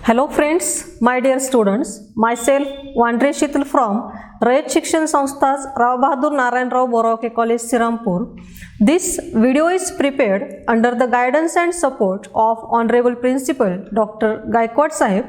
Hello friends, my dear students, myself Vandre Shital from Rayat Shikshan Sanstha's Rao Bahadur Narayan Rao Borake College, Sirampur. This video is prepared under the guidance and support of Honorable Principal Dr. Gaikwad Sahib.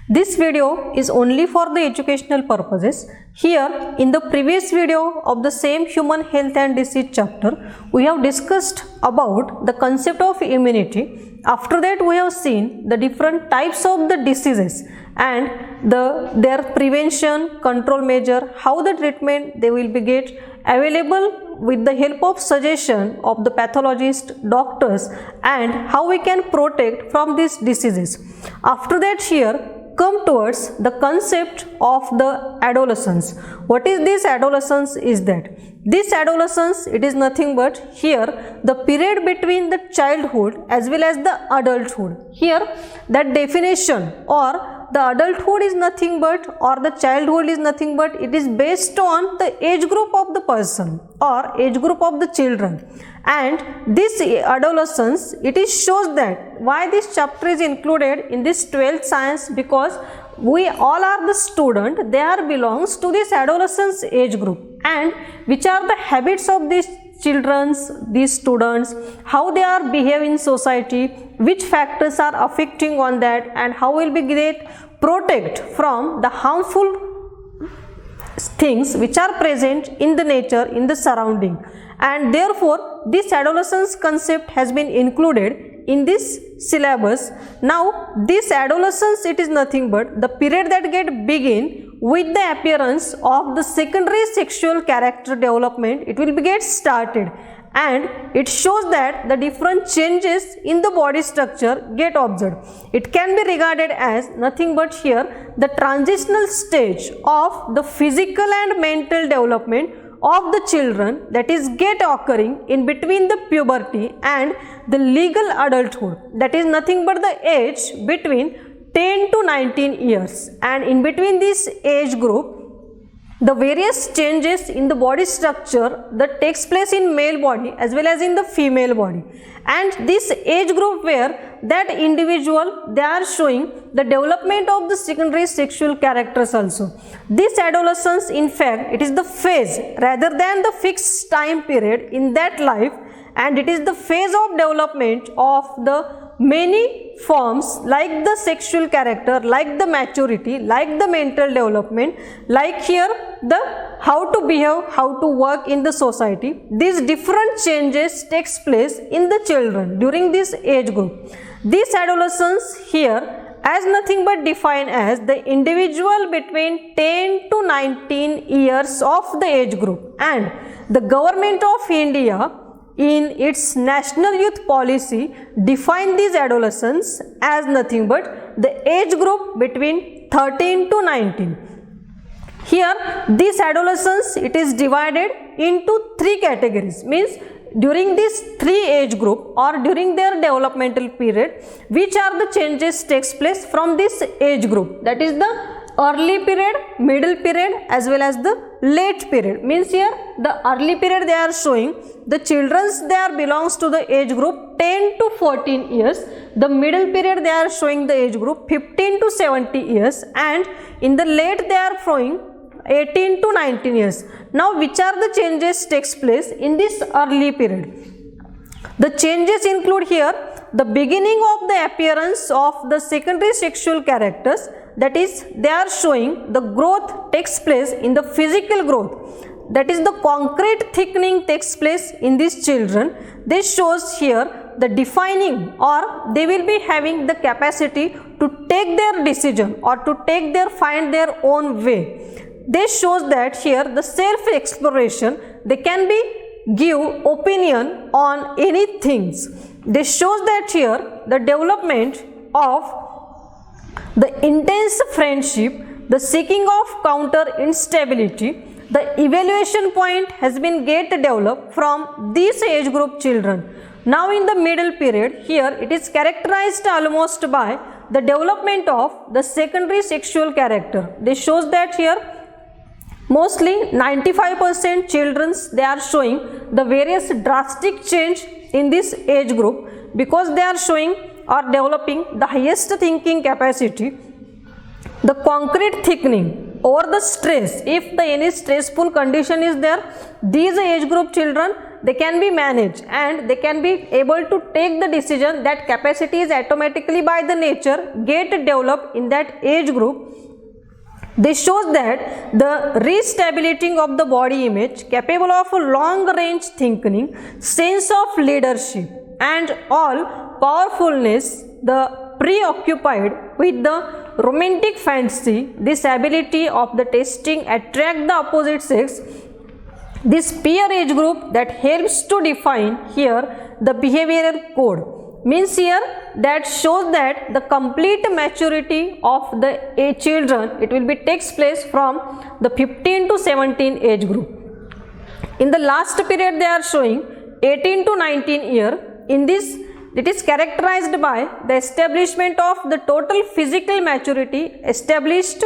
This video is only for the educational purposes. Here, in the previous video of the same human health and disease chapter, we have discussed about the concept of immunity. After that, we have seen the different types of the diseases and their prevention, control measure, how the treatment they will be get available with the help of suggestion of the pathologist, doctors, and how we can protect from these diseases. After that, here come towards the concept of the adolescence. What is this adolescence is that? This adolescence, it is nothing but here the period between the childhood as well as the adulthood. Here that definition or the adulthood is nothing but or the childhood is nothing but it is based on the age group of the person or age group of the children. And this adolescence, it is shows that why this chapter is included in this 12th science, because we all are the student, they are belongs to this adolescence age group, and which are the habits of these children's, these students, how they are behave in society, which factors are affecting on that, and how will be get protect from the harmful things which are present in the nature, in the surrounding. And therefore this adolescence concept has been included in this syllabus. Now this adolescence, it is nothing but the period that get begin with the appearance of the secondary sexual character development. It will be get started, and it shows that the different changes in the body structure get observed. It can be regarded as nothing but here the transitional stage of the physical and mental development of the children, that is get occurring in between the puberty and the legal adulthood, that is nothing but the age between 10 to 19 years. And in between this age group, the various changes in the body structure that takes place in male body as well as in the female body. And this age group where that individual, they are showing the development of the secondary sexual characters also. This adolescence, in fact, it is the phase rather than the fixed time period in that life, and it is the phase of development of the many forms like the sexual character, like the maturity, like the mental development, like here the how to behave, how to work in the society. These different changes takes place in the children during this age group. This adolescence here as nothing but defined as the individual between 10 to 19 years of the age group, and the government of India in its national youth policy define these adolescents as nothing but the age group between 13 to 19. Here this adolescence, it is divided into three categories, means during this three age group or during their developmental period, which are the changes takes place from this age group, that is the early period, middle period as well as the late period. Means here the early period they are showing the children's, they are belongs to the age group 10 to 14 years. The middle period they are showing the age group 15 to 70 years, and in the late they are showing 18 to 19 years. Now which are the changes takes place in this early period? The changes include here the beginning of the appearance of the secondary sexual characters, that is they are showing the growth takes place in the physical growth, that is the concrete thickening takes place in these children. This shows here the defining, or they will be having the capacity to take their decision or to take their find their own way. This shows that here the self exploration, they can be give opinion on any things. This shows that here the development of the intense friendship, the seeking of counter instability, the evaluation point has been get developed from this age group children. Now in the middle period, here it is characterized almost by the development of the secondary sexual character. This shows that here mostly 95% children, they are showing the various drastic change in this age group, because they are showing or developing the highest thinking capacity, the concrete thickening or the stress, if the any stressful condition is there, these age group children, they can be managed and they can be able to take the decision. That capacity is automatically by the nature get developed in that age group. This shows that the restabilizing of the body image, capable of a long range thinking, sense of leadership and all powerfulness, the preoccupied with the romantic fancy, this ability of the testing attract the opposite sex, this peer age group that helps to define here the behavioral code. Means here that shows that the complete maturity of the children, it will be takes place from the 15 to 17 age group. In the last period they are showing 18 to 19 year. In this it is characterized by the establishment of the total physical maturity established.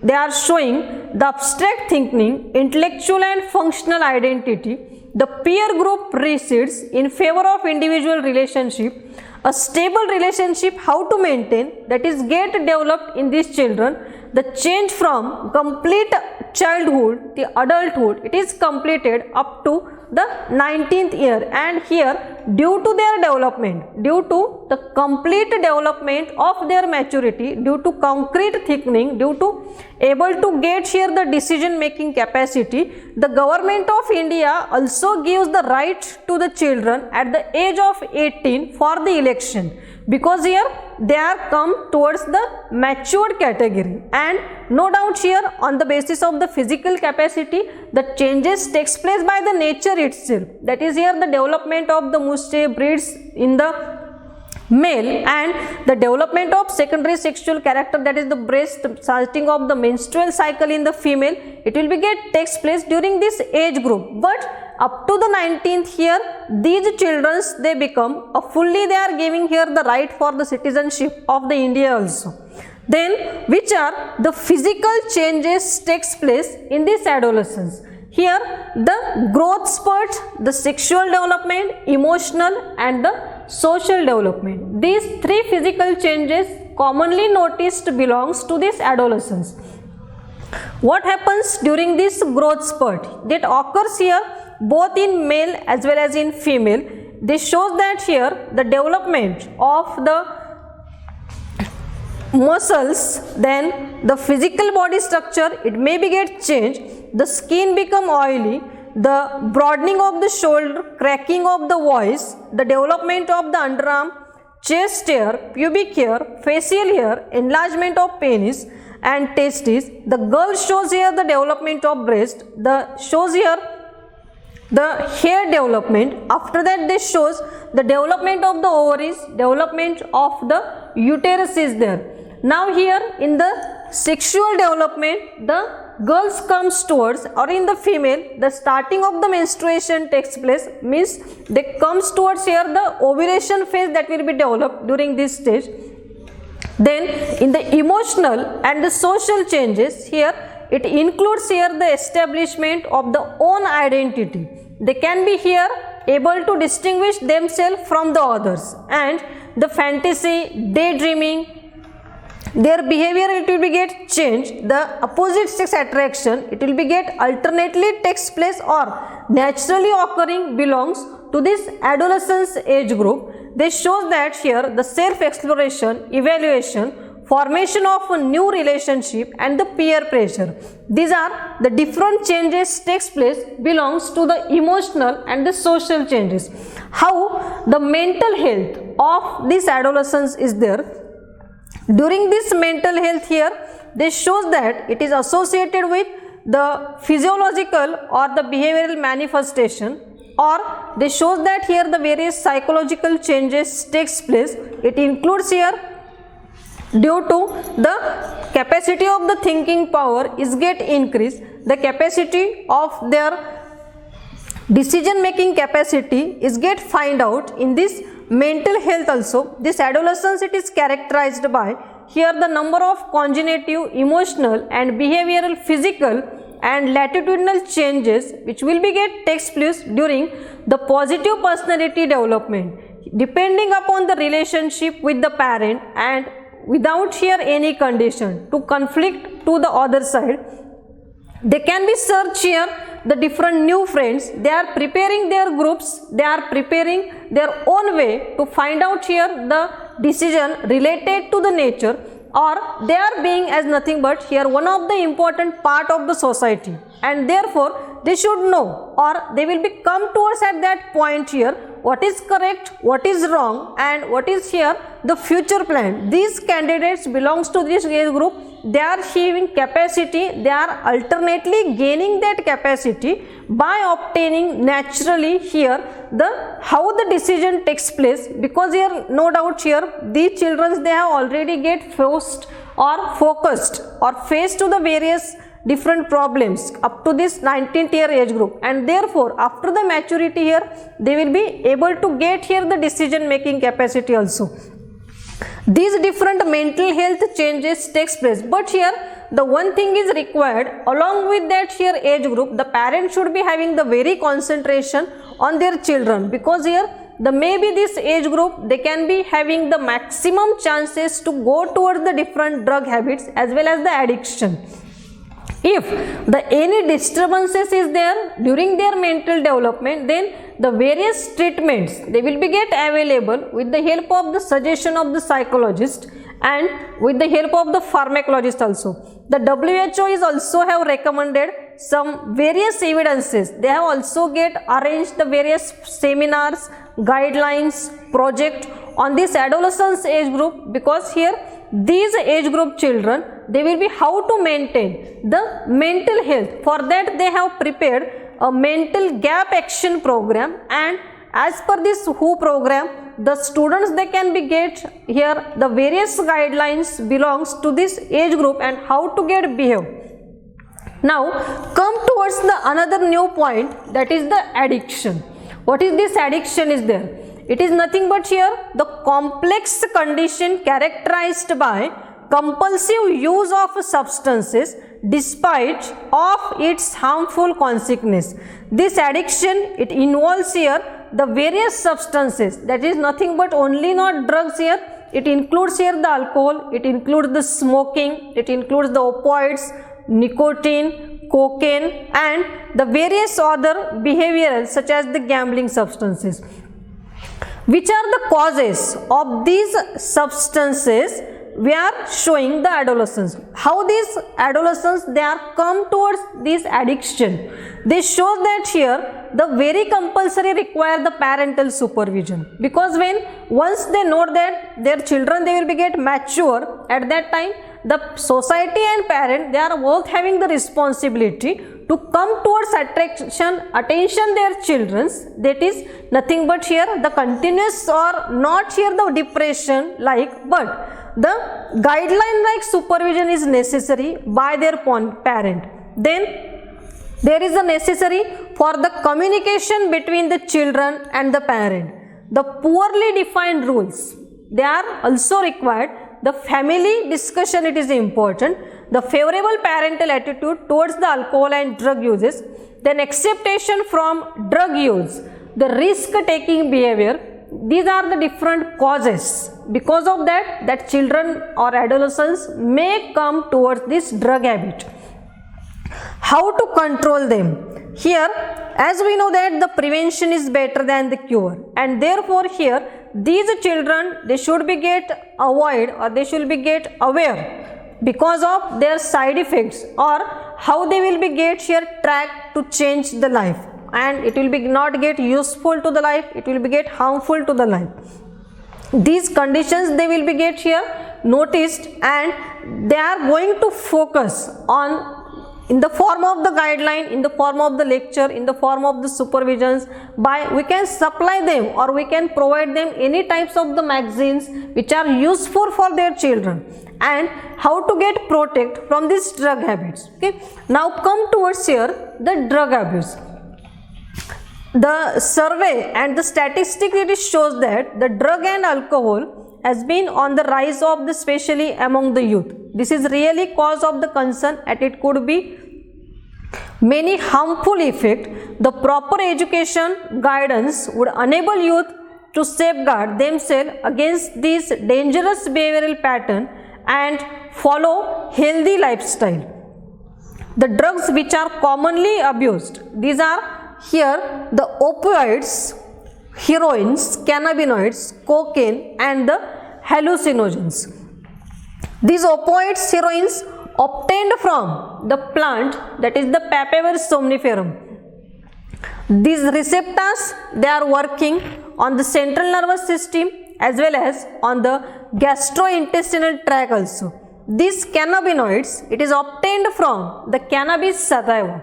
They are showing the abstract thinking, intellectual and functional identity. The peer group recedes in favor of individual relationship. A stable relationship how to maintain, that is get developed in these children. The change from complete childhood to adulthood, it is completed up to the 19th year, and here due to their development, due to the complete development of their maturity, due to concrete thickening, due to able to get here the decision making capacity, the government of India also gives the right to the children at the age of 18 for the election, because here they are come towards the matured category, and no doubt here on the basis of the physical capacity the changes takes place by the nature itself. That is here the development of the mustache breeds in the male and the development of secondary sexual character, that is the breast, starting of the menstrual cycle in the female, it will be takes place during this age group. But up to the 19th year, these children they become fully, they are giving here the right for the citizenship of the India also. Then which are the physical changes takes place in this adolescence? Here the growth spurt, the sexual development, emotional and the social development. These three physical changes commonly noticed belongs to this adolescence. What happens during this growth spurt? That occurs here both in male as well as in female. This shows that here the development of the muscles, then the physical body structure, it may be get changed, the skin become oily, the broadening of the shoulder, cracking of the voice, the development of the underarm, chest hair, pubic hair, facial hair, enlargement of penis and testes. The girl shows here the development of breast, the shows here the hair development. After that this shows the development of the ovaries, development of the uterus is there. Now here in the sexual development, the girls comes towards, or in the female the starting of the menstruation takes place, means they comes towards here the ovulation phase that will be developed during this stage. Then in the emotional and the social changes, here it includes here the establishment of the own identity. They can be here able to distinguish themselves from the others, and the fantasy, daydreaming, their behavior it will be get changed. The opposite sex attraction it will be get alternately takes place or naturally occurring belongs to this adolescence age group. This shows that here the self exploration, evaluation, formation of a new relationship and the peer pressure. These are the different changes takes place belongs to the emotional and the social changes. How the mental health of this adolescence is there? During this mental health here, this shows that it is associated with the physiological or the behavioral manifestation, or this shows that here the various psychological changes takes place. It includes here due to the capacity of the thinking power is get increased, the capacity of their decision making capacity is get find out in this mental health also. This adolescence it is characterized by here the number of cognitive, emotional and behavioral, physical and latitudinal changes which will be get takes place during the positive personality development. depending upon the relationship with the parent and without here any condition to conflict to the other side. They can be search here the different new friends. They are preparing their groups, they are preparing their own way to find out here the decision related to the nature, or they are being as nothing but here one of the important part of the society, and therefore they should know, or they will be come towards at that point here what is correct, what is wrong, and what is here the future plan. These candidates belongs to this age group. They are having capacity, they are alternately gaining that capacity by obtaining naturally here the how the decision takes place, because here no doubt here these children they have already get forced or focused or faced to the various different problems up to this 19th year age group, and therefore after the maturity here they will be able to get here the decision making capacity also. These different mental health changes takes place, but here the one thing is required along with that here age group, the parent should be having the very concentration on their children, because here the maybe this age group they can be having the maximum chances to go towards the different drug habits as well as the addiction. If the any disturbances is there during their mental development, then the various treatments they will be get available with the help of the suggestion of the psychologist and with the help of the pharmacologist also. The WHO is also have recommended some various evidences. They have also get arranged the various seminars, guidelines, project on this adolescence age group, because here these age group children they will be how to maintain the mental health. For that they have prepared a mental gap action program, and as per this WHO program the students they can be get here the various guidelines belongs to this age group and how to get behave. Now come towards the another new point, that is the addiction. What is this addiction is there? It is nothing but here the complex condition characterized by compulsive use of substances despite of its harmful consequences. This addiction it involves here the various substances, that is nothing but only not drugs here. It includes here the alcohol, it includes the smoking, it includes the opioids, nicotine, cocaine, and the various other behavioral such as the gambling substances. Which are the causes of these substances? We are showing the adolescents. How these adolescents they are come towards this addiction. They show that here the very compulsory require the parental supervision, because when once they know that their children they will be get mature, at that time the society and parent they are both having the responsibility to come towards attention their children's. That is nothing but here the continuous or not here the depression like, but the guideline like supervision is necessary by their parent. Then there is a necessary for the communication between the children and the parent. The poorly defined rules they are also required. The family discussion it is important. The favorable parental attitude towards the alcohol and drug uses. Then acceptation from drug use. The risk taking behavior. These are the different causes. Because of that children or adolescents may come towards this drug habit. How to control them? Here, as we know that the prevention is better than the cure, and therefore here these children they should be get avoid or they should be get aware because of their side effects, or how they will be get here track to change the life, and it will be not get useful to the life, it will be get harmful to the life. These conditions they will be get here noticed, and they are going to focus on in the form of the guideline, in the form of the lecture, in the form of the supervisions. By we can supply them or we can provide them any types of the magazines which are useful for their children, and how to get protect from these drug habits. Okay, now come towards here the drug abuse. The survey and the statistics it shows that the drug and alcohol has been on the rise of the especially among the youth. This is really cause of the concern, and it could be many harmful effect. The proper education guidance would enable youth to safeguard themselves against this dangerous behavioral pattern and follow healthy lifestyle. The drugs which are commonly abused, these are here the opioids, heroines, cannabinoids, cocaine and the hallucinogens. These opioids, heroines obtained from the plant, that is the Papaver somniferum. These receptors, they are working on the central nervous system as well as on the gastrointestinal tract also. These cannabinoids, it is obtained from the cannabis sativa.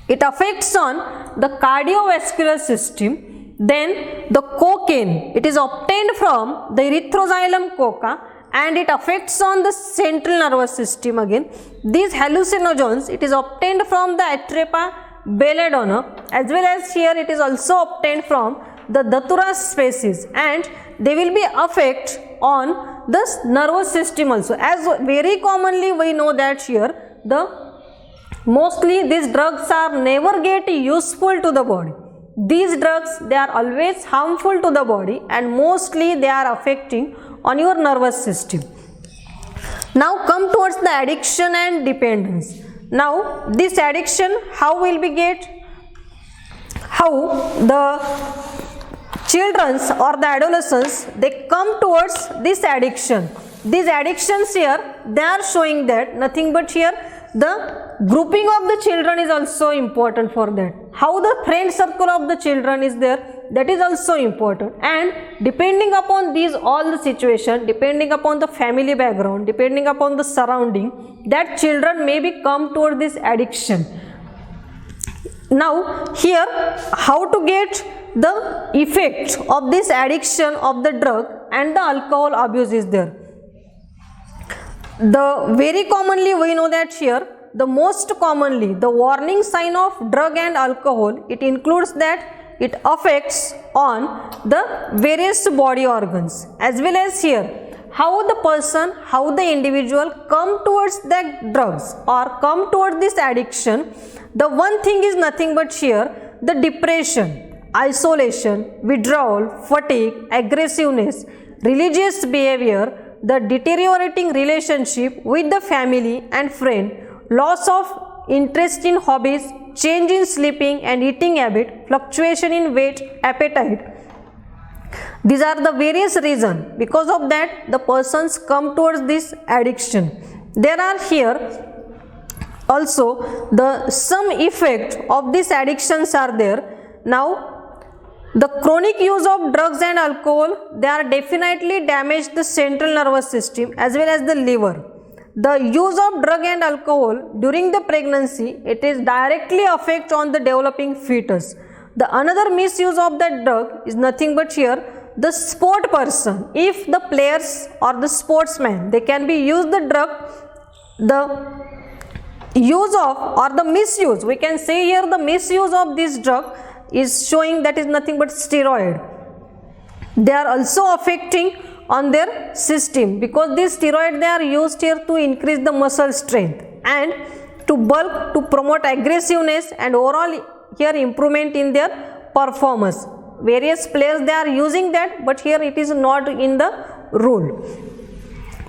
It affects on the cardiovascular system. Then the cocaine, it is obtained from the erythroxylum coca and it affects on the central nervous system again. These hallucinogens, it is obtained from the Atrapa belladonna as well as here it is also obtained from the Datura species, and they will be affect on the nervous system also. As very commonly we know that here the mostly these drugs are never get useful to the body. These drugs, they are always harmful to the body and mostly they are affecting on your nervous system. Now come towards the addiction and dependence. Now this addiction, how will we get, how the children's or the adolescents, they come towards this addiction. These addictions here, they are showing that nothing but here the grouping of the children is also important for that. How the friend circle of the children is there, that is also important. And depending upon these all the situation, depending upon the family background, depending upon the surrounding, that children may be come toward this addiction. Now here, how to get the effect of this addiction of the drug and the alcohol abuse is there. The very commonly we know that here the most commonly the warning sign of drug and alcohol, it includes that it affects on the various body organs, as well as here how the person, how the individual come towards the drugs or come towards this addiction. The one thing is nothing but here the depression, isolation, withdrawal, fatigue, aggressiveness, religious behavior, the deteriorating relationship with the family and friend, loss of interest in hobbies, change in sleeping and eating habit, fluctuation in weight, appetite. These are the various reasons. Because of that, the persons come towards this addiction. There are here also the some effect of these addictions are there. Now, the chronic use of drugs and alcohol, they are definitely damage the central nervous system as well as the liver. The use of drug and alcohol during the pregnancy, it is directly affect on the developing fetus. The another misuse of that drug is nothing but here the sport person. If the players or the sportsman, they can be use the drug, the use of or the misuse, we can say here the misuse of this drug is showing that is nothing but steroid. They are also affecting on their system because this steroid, they are used here to increase the muscle strength and to bulk, to promote aggressiveness and overall here improvement in their performance. Various players, they are using that, but here it is not in the rule.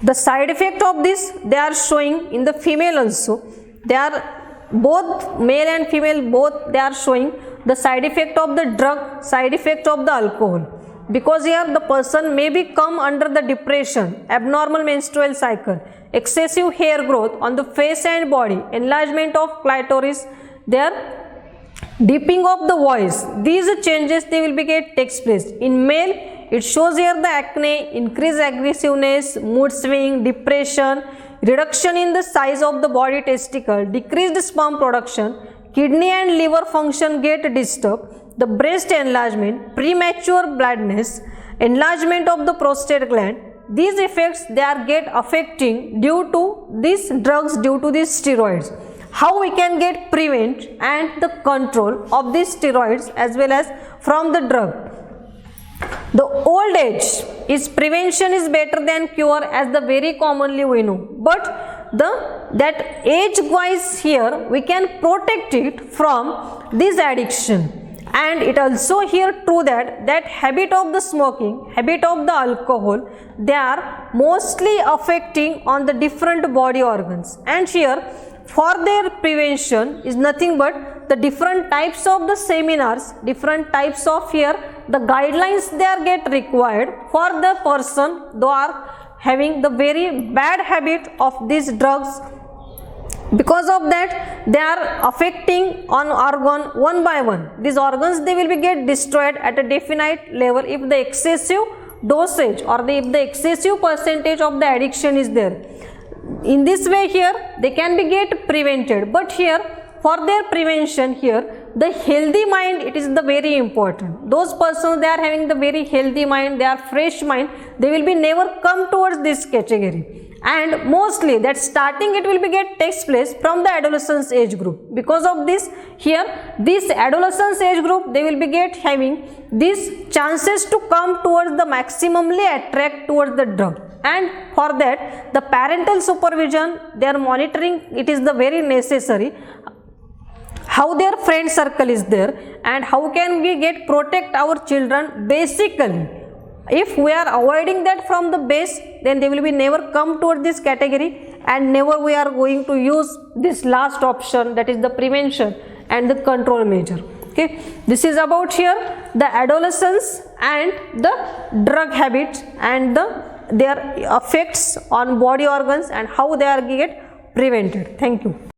The side effect of this, they are showing in the female also. They are both male and female, both they are showing the side effect of the drug, side effect of the alcohol, because here the person may be come under the depression, abnormal menstrual cycle, excessive hair growth on the face and body, enlargement of clitoris, their deepening of the voice. These changes they will be get takes place. In male, it shows here the acne, increased aggressiveness, mood swing, depression, reduction in the size of the body testicle, decreased sperm production, kidney and liver function get disturbed, the breast enlargement, premature blindness, enlargement of the prostate gland. These effects, they are get affecting due to these drugs, due to these steroids. How we can get prevent and the control of these steroids as well as from the drug. The old age is prevention is better than cure, as the very commonly we know, but that age wise here we can protect it from this addiction. and it also here true that habit of the smoking, habit of the alcohol, they are mostly affecting on the different body organs, and here for their prevention is nothing but the different types of the seminars, different types of here the guidelines they are get required for the person who are having the very bad habit of these drugs. Because of that they are affecting on organ one by one. These organs they will be get destroyed at a definite level if the excessive dosage or if the excessive percentage of the addiction is there. In this way here they can be get prevented, but here for their prevention here the healthy mind, it is the very important. Those persons they are having the very healthy mind, they are fresh mind, they will be never come towards this category, and mostly that starting it will be get takes place from the adolescence age group. Because of this here this adolescence age group they will be get having these chances to come towards the maximally attract towards the drug, and for that the parental supervision, their monitoring, it is the very necessary. How their friend circle is there and how can we get protect our children basically. If we are avoiding that from the base, then they will be never come toward this category, and never we are going to use this last option, that is the prevention and the control measure. Okay, this is about here the adolescence and the drug habits and their effects on body organs and how they are get prevented. Thank you.